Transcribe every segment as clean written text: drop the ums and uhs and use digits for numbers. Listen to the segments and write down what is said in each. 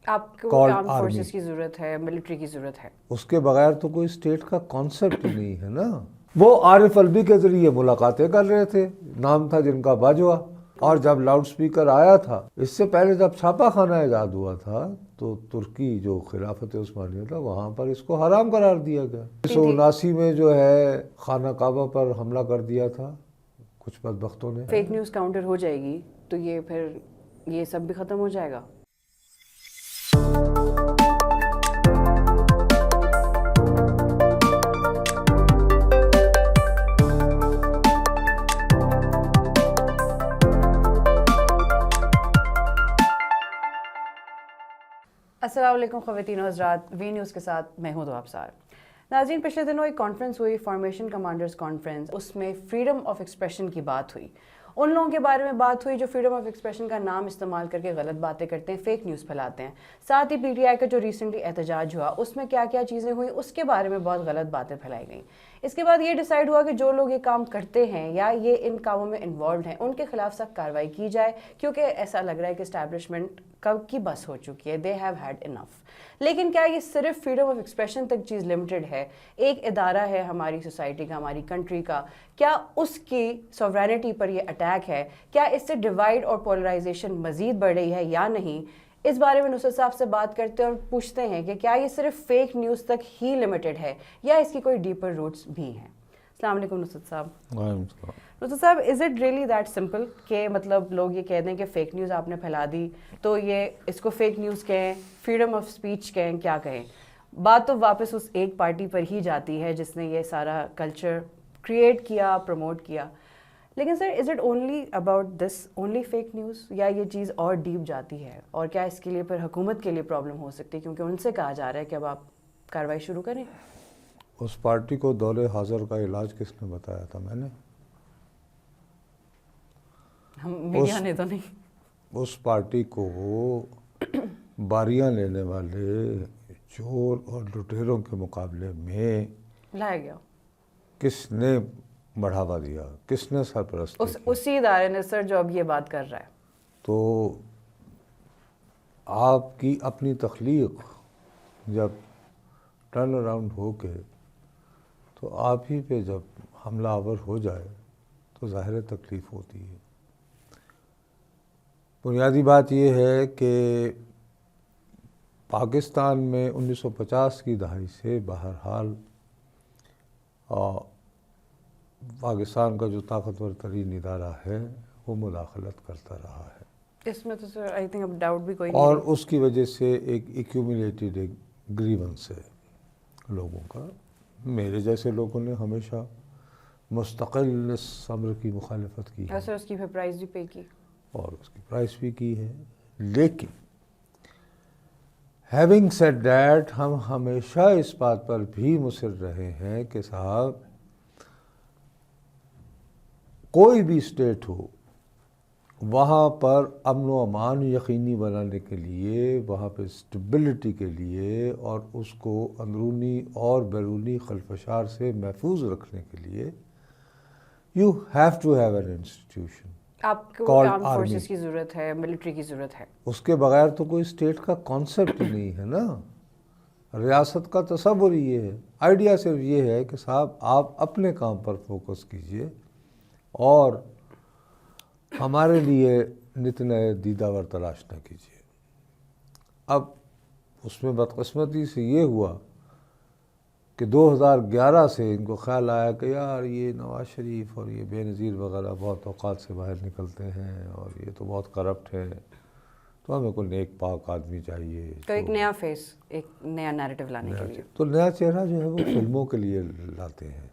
آپ کو arm forces کی ضرورت ہے, ملٹری کی ضرورت ہے. اس کے بغیر تو کوئی اسٹیٹ کا کانسیپٹ ہی نہیں ہے نا. وہ عارف الوی کے ذریعے ملاقاتیں کر رہے تھے, نام تھا جن کا باجوہ, اور جب لاؤڈ سپیکر آیا تھا, اس سے پہلے جب چھاپا خانہ ایجاد ہوا تھا تو ترکی جو خلافت عثمانیہ تھا وہاں پر اس کو حرام قرار دیا گیا. 1979 میں جو ہے خانہ کعبہ پر حملہ کر دیا تھا کچھ بدبختوں نے. فیک نیوز کاؤنٹر ہو جائے گی تو یہ پھر یہ سب بھی ختم ہو جائے گا. السلام علیکم خواتین و حضرات, وی نیوز کے ساتھ میں ہوں دو ابصار. ناظرین, پچھلے دنوں ایک کانفرنس ہوئی, فارمیشن کمانڈرز کانفرنس. اس میں فریڈم آف ایکسپریشن کی بات ہوئی. ان لوگوں کے بارے میں بات ہوئی جو فریڈم آف ایکسپریشن کا نام استعمال کر کے غلط باتیں کرتے ہیں, فیک نیوز پھیلاتے ہیں. ساتھ ہی پی ٹی آئی کا جو ریسنٹلی احتجاج ہوا اس میں کیا کیا چیزیں ہوئیں اس کے بارے میں بہت غلط باتیں پھیلائی گئیں. اس کے بعد یہ ڈیسائیڈ ہوا کہ جو لوگ یہ کام کرتے ہیں یا یہ ان کاموں میں انوالوڈ ہیں ان کے خلاف سخت کارروائی کی جائے, کیونکہ ایسا لگ رہا ہے کہ اسٹیبلشمنٹ کب کی بس ہو چکی ہے, دے ہیو ہیڈ انف. لیکن کیا یہ صرف فریڈم آف ایکسپریشن تک چیز لمیٹڈ ہے؟ ایک ادارہ ہے ہماری سوسائٹی کا, ہماری کنٹری کا, کیا اس کی سوورینٹی پر یہ اٹیک ہے؟ کیا اس سے ڈیوائیڈ اور پولرائزیشن مزید بڑھ رہی ہے یا نہیں؟ اس بارے میں نصرت صاحب سے بات کرتے ہیں اور پوچھتے ہیں کہ کیا یہ صرف فیک نیوز تک ہی لمیٹڈ ہے یا اس کی کوئی ڈیپر روٹس بھی ہیں. السلام علیکم نصرت صاحب. نصرت صاحب, is it really that simple کہ مطلب لوگ یہ کہہ دیں کہ فیک نیوز آپ نے پھیلا دی تو یہ اس کو فیک نیوز کہیں, فریڈم آف اسپیچ کہیں, کیا کہیں؟ بات تو واپس اس ایک پارٹی پر ہی جاتی ہے جس نے یہ سارا کلچر کریٹ کیا, پروموٹ کیا. لیکن sir, is it only about this only fake news یا یہ چیز اور ڈیپ جاتی ہے؟ اور کیا اس کے لیے پھر حکومت کے لیے پرابلم ہو سکتی ہے کیونکہ ان سے کہا جا رہا ہے کہ اب آپ کارروائی شروع کریں؟ اس پارٹی کو دور حاضر کا علاج کس نے بتایا تھا؟ میں نے. ہم میڈیا نے تو نہیں. اس پارٹی کو باریاں لینے والے چور اور لٹیروں کے مقابلے میں لایا گیا. کس نے بڑھاوا دیا, کس نے سرپرستی کی؟ اسی ادارے نے سر جو اب یہ بات کر رہا ہے. تو آپ کی اپنی تخلیق جب ٹرن اراؤنڈ ہو کے تو آپ ہی پہ جب حملہ آور ہو جائے تو ظاہر تکلیف ہوتی ہے. بنیادی بات یہ ہے کہ پاکستان میں 1950 کی دہائی سے بہرحال پاکستان کا جو طاقتور ترین ادارہ ہے وہ مداخلت کرتا رہا ہے. اس میں تو سر آئی تھنک اب ڈاؤٹ بھی کوئی نہیں. اور اس کی وجہ سے ایک ایکیومولیٹڈ ایک گریونس ہے لوگوں کا. میرے جیسے لوگوں نے ہمیشہ مستقل اس امر کی مخالفت کی ہے. سر اس کی پھر پرائز بھی پے کی اور اس کی پرائس بھی کی ہے. لیکن ہیونگ سیڈ دیٹ, ہم ہمیشہ اس بات پر بھی مصر رہے ہیں کہ صاحب کوئی بھی اسٹیٹ ہو وہاں پر امن و امان یقینی بنانے کے لیے, وہاں پہ اسٹیبلٹی کے لیے اور اس کو اندرونی اور بیرونی خلفشار سے محفوظ رکھنے کے لیے you have to have an institution. آپ کو آرم فورسز کی ضرورت ہے, ملٹری کی ضرورت ہے. اس کے بغیر تو کوئی اسٹیٹ کا کانسیپٹ ہی نہیں ہے نا. ریاست کا تصور یہ ہے, آئیڈیا صرف یہ ہے کہ صاحب آپ اپنے کام پر فوکس کیجئے اور ہمارے لیے نت نئے دیداور تلاش نہ کیجیے. اب اس میں بدقسمتی سے یہ ہوا کہ 2011 سے ان کو خیال آیا کہ یار یہ نواز شریف اور یہ بے نظیر وغیرہ بہت اوقات سے باہر نکلتے ہیں اور یہ تو بہت کرپٹ ہے, تو ہمیں کوئی نیک پاک آدمی چاہیے. تو ایک نیا فیس, ایک نیا نیریٹو لانے کے لیے. تو نیا چہرہ جو ہے وہ فلموں کے لیے لاتے ہیں,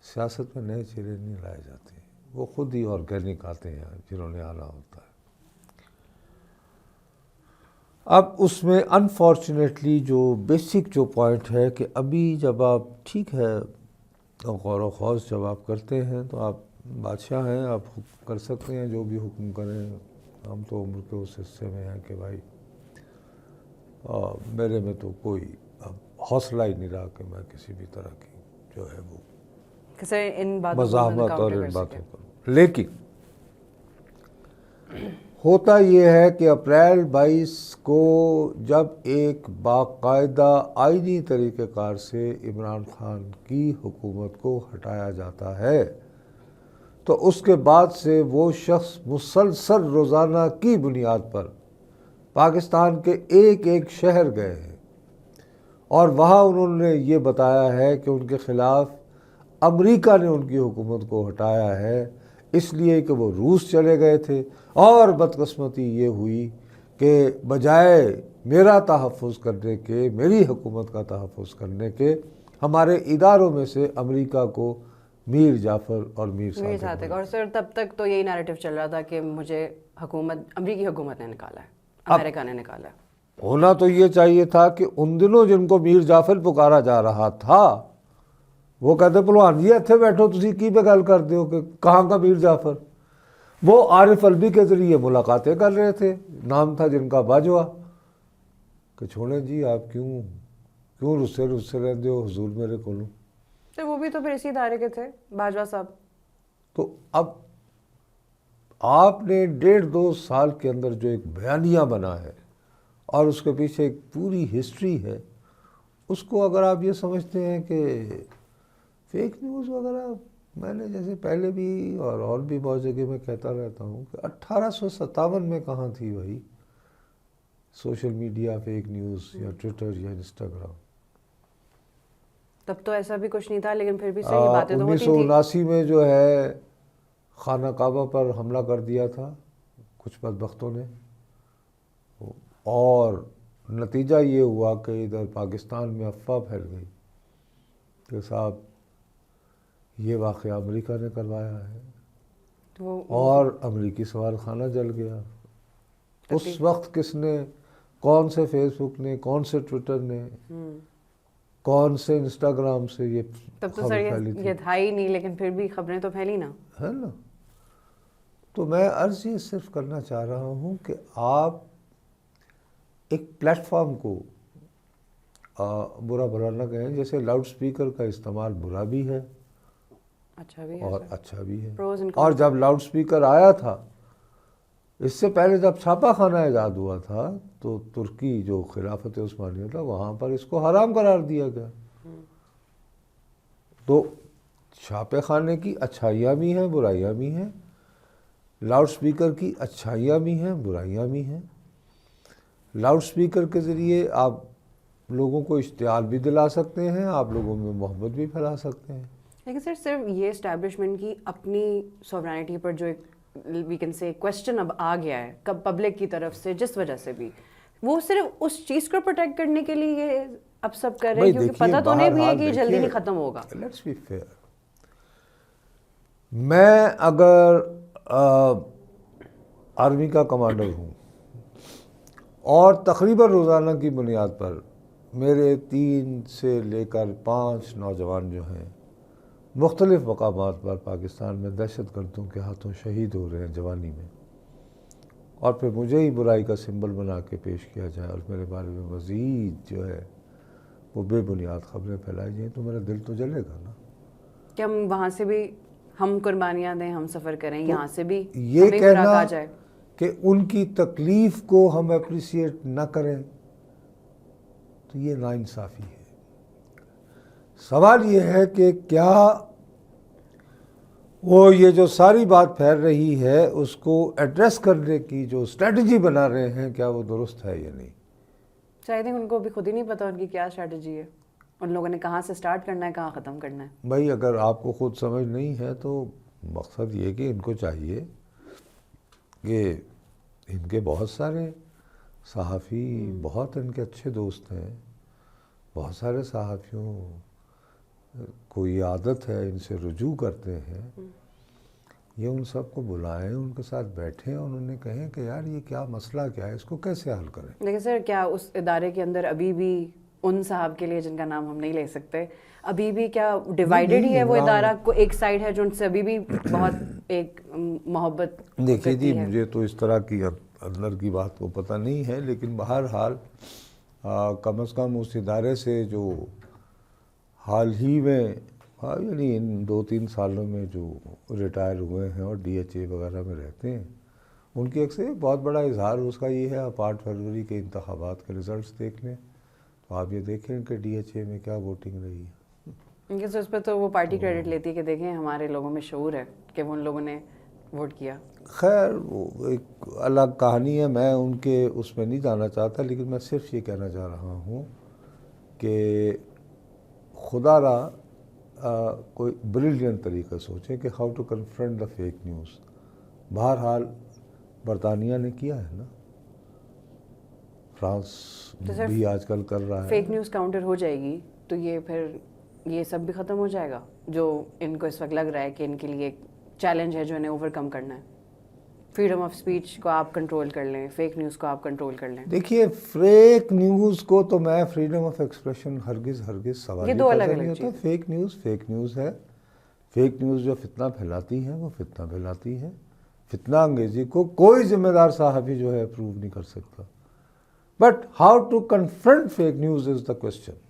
سیاست میں نئے چہرے نہیں لائے جاتے, وہ خود ہی آرگینک آتے ہیں جنہوں نے آنا ہوتا ہے. اب اس میں انفارچونیٹلی جو بیسک جو پوائنٹ ہے کہ ابھی جب آپ ٹھیک ہے غور و خوض جب آپ کرتے ہیں تو آپ بادشاہ ہیں, آپ کر سکتے ہیں جو بھی حکم کریں. ہم تو عمر کے اس حصے میں ہیں کہ بھائی میرے میں تو کوئی اب حوصلہ ہی نہیں رہا کہ میں کسی بھی طرح کی جو ہے وہ ان مزاحمت اور ان باتوں پر. لیکن ہوتا یہ ہے کہ اپریل 22 کو جب ایک باقاعدہ آئینی طریقہ کار سے عمران خان کی حکومت کو ہٹایا جاتا ہے تو اس کے بعد سے وہ شخص مسلسل روزانہ کی بنیاد پر پاکستان کے ایک ایک شہر گئے ہیں اور وہاں انہوں نے یہ بتایا ہے کہ ان کے خلاف امریکہ نے ان کی حکومت کو ہٹایا ہے اس لیے کہ وہ روس چلے گئے تھے، اور بدقسمتی یہ ہوئی کہ بجائے میرا تحفظ کرنے کے، میری حکومت کا تحفظ کرنے کے، ہمارے اداروں میں سے امریکہ کو میر جعفر اور میر صادق، اور سر تب تک تو یہی نیریٹو چل رہا تھا کہ مجھے امریکی حکومت نے نکالا ہے، امریکہ نے نکالا ہے۔ ہونا تو یہ چاہیے تھا کہ ان دنوں جن کو میر جعفر پکارا جا رہا تھا وہ کہتے پلوان جی اتھے بیٹھو تسی کی پہ گل کرتے ہو کہ کہاں کا میر جعفر، وہ عارف الوی کے ذریعے ملاقاتیں کر رہے تھے، نام تھا جن کا باجوہ، کہ چھوڑیں جی آپ کیوں رسے رہتے ہو حضور میرے کولوں۔ تو وہ بھی تو پھر اسی ادارے کے تھے باجوہ صاحب۔ تو اب آپ نے 1.5-2 سال کے اندر جو ایک بیانیہ بنا ہے اور اس کے پیچھے ایک پوری ہسٹری ہے، اس کو اگر آپ یہ سمجھتے ہیں کہ فیک نیوز وغیرہ، میں نے جیسے پہلے بھی اور بھی بہت جگہ میں کہتا رہتا ہوں کہ 1857 میں کہاں تھی بھائی سوشل میڈیا، فیک نیوز یا ٹویٹر یا انسٹاگرام؟ تب تو ایسا بھی کچھ نہیں تھا، لیکن پھر بھی صحیح باتیں تو ہوتی تھیں۔ 1979 میں جو ہے خانہ کعبہ پر حملہ کر دیا تھا کچھ بدبختوں نے، اور نتیجہ یہ ہوا کہ ادھر پاکستان میں افواہ پھیل گئی کہ صاحب یہ واقعہ امریکہ نے کروایا ہے، اور امریکی سفارتخانہ جل گیا۔ اس وقت کس نے، کون سے فیس بک نے، کون سے ٹویٹر نے، کون سے انسٹاگرام سے یہ تب تو سر یہ تھا ہی نہیں، لیکن پھر بھی خبریں تو پھیلی نا، ہے نا۔ تو میں عرض یہ صرف کرنا چاہ رہا ہوں کہ آپ ایک پلیٹ فارم کو برا بھلا نہ کہیں، جیسے لاؤڈ سپیکر کا استعمال برا بھی ہے اچھا بھی ہے اور اچھا بھی ہے، اور اور جب لاؤڈ سپیکر آیا تھا، اس سے پہلے جب چھاپا خانہ ایجاد ہوا تھا تو ترکی جو خلافت عثمانیہ تھا وہاں پر اس کو حرام قرار دیا گیا۔ تو چھاپے خانے کی اچھائیاں بھی ہیں، برائیاں بھی ہیں، لاؤڈ سپیکر کی اچھائیاں بھی ہیں، برائیاں بھی ہیں۔ لاؤڈ سپیکر کے ذریعے آپ لوگوں کو اشتعال بھی دلا سکتے ہیں، آپ لوگوں میں محبت بھی پھیلا سکتے ہیں۔ لیکن سر صرف یہ اسٹیبلشمنٹ کی اپنی سوورینٹی پر جو ایک وی کین سے کویسچن اب آ گیا ہے پبلک کی طرف سے، جس وجہ سے بھی وہ صرف اس چیز کو پروٹیکٹ کرنے کے لیے یہ اب سب کر رہے ہیں، کیونکہ پتہ تو انہیں بھی ہے کہ یہ جلدی نہیں ختم ہوگا۔ لیٹس بی فیئر، میں اگر آرمی کا کمانڈر ہوں اور تقریباً روزانہ کی بنیاد پر میرے 3 سے لے کر 5 نوجوان جو ہیں مختلف مقامات پر پاکستان میں دہشت گردوں کے ہاتھوں شہید ہو رہے ہیں جوانی میں، اور پھر مجھے ہی برائی کا سمبل بنا کے پیش کیا جائے اور میرے بارے میں مزید جو ہے وہ بے بنیاد خبریں پھیلائی جائیں، تو میرا دل تو جلے گا نا کہ ہم وہاں سے بھی ہم قربانیاں دیں، ہم سفر کریں، یہاں سے بھی یہ کہنا کہ ان کی تکلیف کو ہم اپریشیٹ نہ کریں تو یہ ناانصافی ہے۔ سوال یہ ہے کہ کیا وہ یہ جو ساری بات پھیل رہی ہے اس کو ایڈریس کرنے کی جو اسٹریٹجی بنا رہے ہیں کیا وہ درست ہے یا نہیں؟ شاید ان کو بھی خود ہی نہیں پتا ان کی کیا اسٹریٹجی ہے، ان لوگوں نے کہاں سے سٹارٹ کرنا ہے، کہاں ختم کرنا ہے۔ بھائی اگر آپ کو خود سمجھ نہیں ہے تو مقصد یہ کہ ان کو چاہیے کہ ان کے بہت سارے صحافی، بہت ان کے اچھے دوست ہیں، بہت سارے صحافیوں کو یہ عادت ہے، ان سے رجوع کرتے ہیں، یہ ان سب کو بلائیں، ان کے ساتھ بیٹھیں اور انہیں کہیں کہ یار یہ کیا مسئلہ کیا ہے، اس کو کیسے حل کریں۔ لیکن سر کیا اس ادارے کے اندر ابھی بھی ان صاحب کے لیے جن کا نام ہم نہیں لے سکتے، ابھی بھی کیا ڈیوائیڈڈ ہی ہے وہ ادارہ؟ کو ایک سائڈ ہے جو ان سے ابھی بھی بہت ایک محبت؟ دیکھیے جی، مجھے تو اس طرح کی اندر کی بات کو پتہ نہیں ہے، لیکن بہرحال کم از کم اس ادارے سے جو حال ہی میں یعنی ان 2-3 سالوں میں جو ریٹائر ہوئے ہیں اور ڈی ایچ اے وغیرہ میں رہتے ہیں، ان کی اکثر بہت بڑا اظہار اس کا یہ ہے، آپ 8 فروری کے انتخابات کے رزلٹس دیکھ لیں تو آپ یہ دیکھیں کہ ڈی ایچ اے میں کیا ووٹنگ رہی ہے. ان کے اس پہ تو وہ پارٹی کریڈٹ لیتی ہے کہ دیکھیں ہمارے لوگوں میں شعور ہے کہ وہ ان لوگوں نے ووٹ کیا. خیر وہ ایک الگ کہانی ہے، میں ان کے اس میں نہیں جانا چاہتا، لیکن میں صرف یہ کہنا چاہ رہا ہوں کہ خدا را کوئی بریلینٹ طریقہ سوچیں کہ how to confront the fake news. بہرحال برطانیہ نے کیا ہے نا، فرانس بھی آج کل کر رہا ہے. فیک نیوز کاؤنٹر ہو جائے گی تو یہ پھر یہ سب بھی ختم ہو جائے گا جو ان کو اس وقت لگ رہا ہے کہ ان کے لیے ایک چیلنج ہے جو انہیں اوور کم کرنا ہے. فریڈم آف اسپیچ کو آپ کنٹرول کر لیں، فیک نیوز کو آپ کنٹرول کر لیں. دیکھیے فیک نیوز کو تو میں فریڈم آف ایکسپریشن ہرگز سوال یہ دو الگ نہیں ہوتا. فیک نیوز ہے. فیک نیوز جو فتنہ پھیلاتی ہے وہ فتنہ پھیلاتی ہے. فتنہ انگیزی کو کوئی ذمہ دار صحافی جو ہے اپروو نہیں کر سکتا. But how to confront fake news is the question.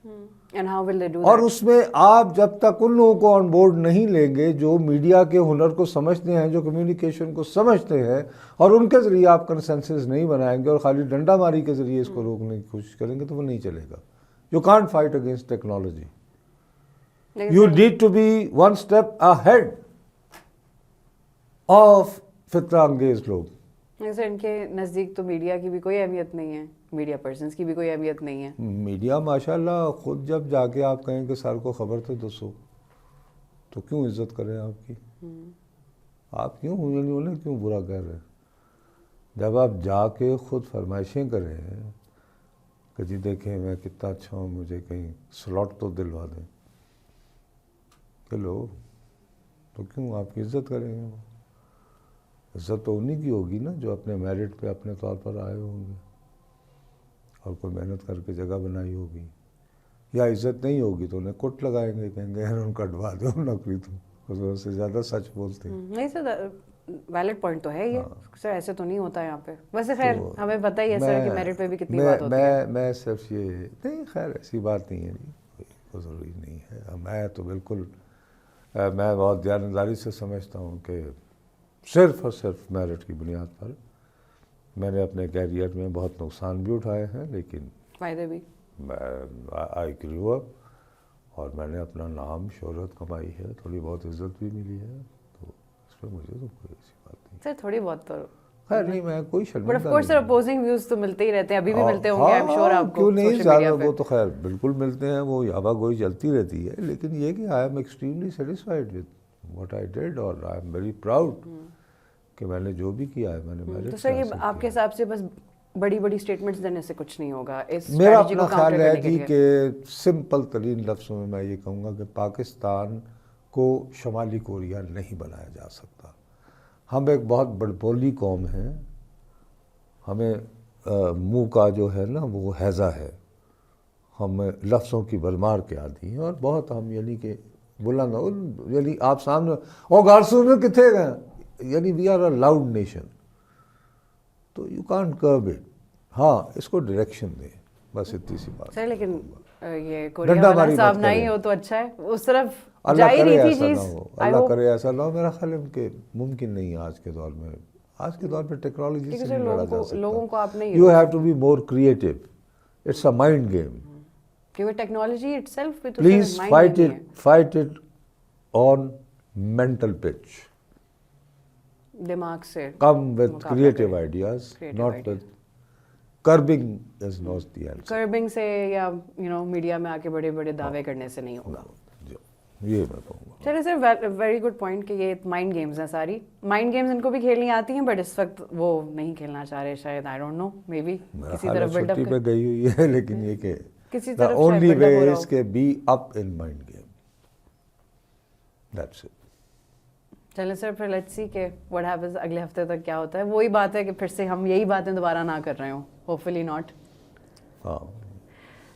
And how will they do اور that? اس میں آپ جب تک ان لوگوں کو آن بورڈ نہیں لیں گے جو میڈیا کے ہنر کو سمجھتے ہیں، جو کمیونیکیشن کو سمجھتے ہیں، اور ان کے ذریعے آپ کنسنسس نہیں بنائیں گے اور خالی ڈنڈا ماری کے ذریعے اس کو روکنے کی کوشش کریں گے تو وہ نہیں چلے گا. You can't fight against technology. You need to be one step ahead of فتنہ انگیز لوگ. سر ان کے نزدیک تو میڈیا کی بھی کوئی اہمیت نہیں ہے، میڈیا پرسنس کی بھی کوئی اہمیت نہیں ہے. میڈیا ماشاءاللہ خود جب جا کے آپ کہیں کہ سر کو خبر تو دسو تو کیوں عزت کریں آپ کی؟ آپ کیوں انہیں کیوں برا کہہ رہے ہیں؟ جب آپ جا کے خود فرمائشیں کریں کہ جی دیکھیں میں کتنا اچھا ہوں، مجھے کہیں سلاٹ تو دلوا دیں کہ لو، تو کیوں آپ کی عزت کریں گے؟ عزت تو انہیں کی ہوگی نا جو اپنے میرٹ پہ اپنے طور پر آئے ہوں گے اور کوئی محنت کر کے جگہ بنائی ہوگی. یا عزت نہیں ہوگی تو انہیں کٹ لگائیں گے، کہیں گے یار ان کا ڈبا دو نوکری، تو اس سے زیادہ سچ بولتے ہیں. نہیں سر، ویلڈ پوائنٹ تو ہے یہ سر، ایسے تو نہیں ہوتا یہاں پہ. ویسے خیر ہمیں پتہ ہی ہے سر کہ میرٹ پہ بھی کتنی بات ہوتی ہے. میں صرف یہ نہیں، خیر ایسی بات نہیں ہے جی، کوئی ضروری نہیں ہے. میں تو بالکل میں بہت دیانتداری سے سمجھتا ہوں کہ صرف اور صرف میرٹ کی بنیاد پر میں نے اپنے کیریئر میں بہت نقصان بھی اٹھائے ہیں، لیکن فائدے بھی. آئی گریو اپ اور میں نے اپنا نام شہرت کمائی ہے، تھوڑی بہت عزت بھی ملی ہے، تو اس میں مجھے تو کوئی ایسی بات نہیں. سر تھوڑی بہت تو خیر نہیں، میں کوئی شرمندہ but of course sir opposing views تو ملتے ہی رہتے ہیں، ابھی بھی ملتے ہوں گے آئی ایم شیور آپ کو. کیوں نہیں، زیادہ وہ تو خیر بالکل ملتے ہیں، وہ یابا گوئی چلتی رہتی ہے. لیکن یہ کہ I am extremely satisfied with what I did اور آئی ایم ویری پراؤڈ کہ میں نے جو بھی کیا ہے میں نے میرٹ. تو سر یہ آپ کے حساب سے بس بڑی بڑی اسٹیٹمنٹس دینے سے کچھ نہیں ہوگا؟ میرا اپنا خیال ہے جی کہ سمپل ترین لفظوں میں میں یہ کہوں گا کہ پاکستان کو شمالی کوریا نہیں بنایا جا سکتا. ہم ایک بہت بڑبولی قوم ہیں، ہمیں منہ کا جو ہے نا وہ ہیضہ ہے، ہم لفظوں کی برمار کے عادی ہیں اور بہت ہم یعنی کہ بلند، یعنی آپ سامنے او گارسوں میں کتنے گئے، یعنی we are a loud nation. تو یو کانٹ کرب اٹ. ہاں اس کو ڈائریکشن دیں، بس اتنی سی بات. سر لیکن یہ کوریا والا صاحب نہیں ہو تو اچھا ہے، اس طرف جا ہی رہی تھی چیز. اللہ کرے ایسا نہ ہو. میرا خیال ہے کہ ممکن نہیں ہے آج کے دور میں. آج کے دور پہ ٹیکنالوجی سے نہیں لڑا جا سکتا. لوگوں کو آپ نہیں، you have to be more creative. It's a mind game. کیونکہ ٹیکنالوجی اٹ سیلف بھی تو please fight it on mental pitch. دماغ سے کم with creative ideas, not with curbing is not the answer. کربنگ سے یا میڈیا میں آ کے بڑے بڑے دعوے کرنے سے نہیں ہوگا. یہ میں کہوں گا. چلے سر، ویری گڈ پوائنٹ کہ یہ مائنڈ گیمز ہیں ساری. مائنڈ گیمز ان کو بھی کھیلنی آتی ہیں بٹ اس وقت وہ نہیں کھیلنا چاہ رہے شاید. I don't know, may be کسی طرف بلڈ اپ چھٹی پہ گئی ہوئی ہے، لیکن یہ کہ کسی the طرف only way is کہ be up in mind game. That's it. چلے سر پھر لیٹس سی کہ واٹ ہیپنز اگلے ہفتے تک کیا ہوتا ہے. وہی بات ہے کہ پھر سے ہم یہی باتیں دوبارہ نہ کر رہے ہوں، ہوپ فلی ناٹ. ہاں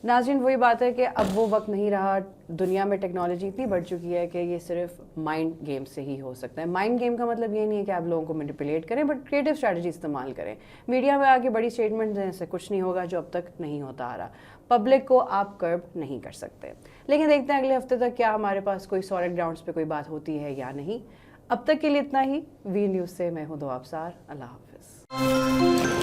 ناظرین وہی بات ہے کہ اب وہ وقت نہیں رہا. دنیا میں ٹیکنالوجی اتنی بڑھ چکی ہے کہ یہ صرف مائنڈ گیم سے ہی ہو سکتا ہے. مائنڈ گیم کا مطلب یہ نہیں ہے کہ آپ لوگوں کو مینیپولیٹ کریں، بٹ کریٹو اسٹریٹجی استعمال کریں. میڈیا میں آگے بڑی اسٹیٹمنٹ دینے سے کچھ نہیں ہوگا جو اب تک نہیں ہوتا آ رہا. پبلک کو آپ کرب نہیں کر سکتے. لیکن دیکھتے ہیں اگلے ہفتے تک کیا ہمارے پاس کوئی سالڈ گراؤنڈس پہ کوئی بات ہوتی ہے یا نہیں. اب تک کے لیے اتنا ہی. وی نیوز سے میں ہوں دعا ابصار. اللہ حافظ. ہے.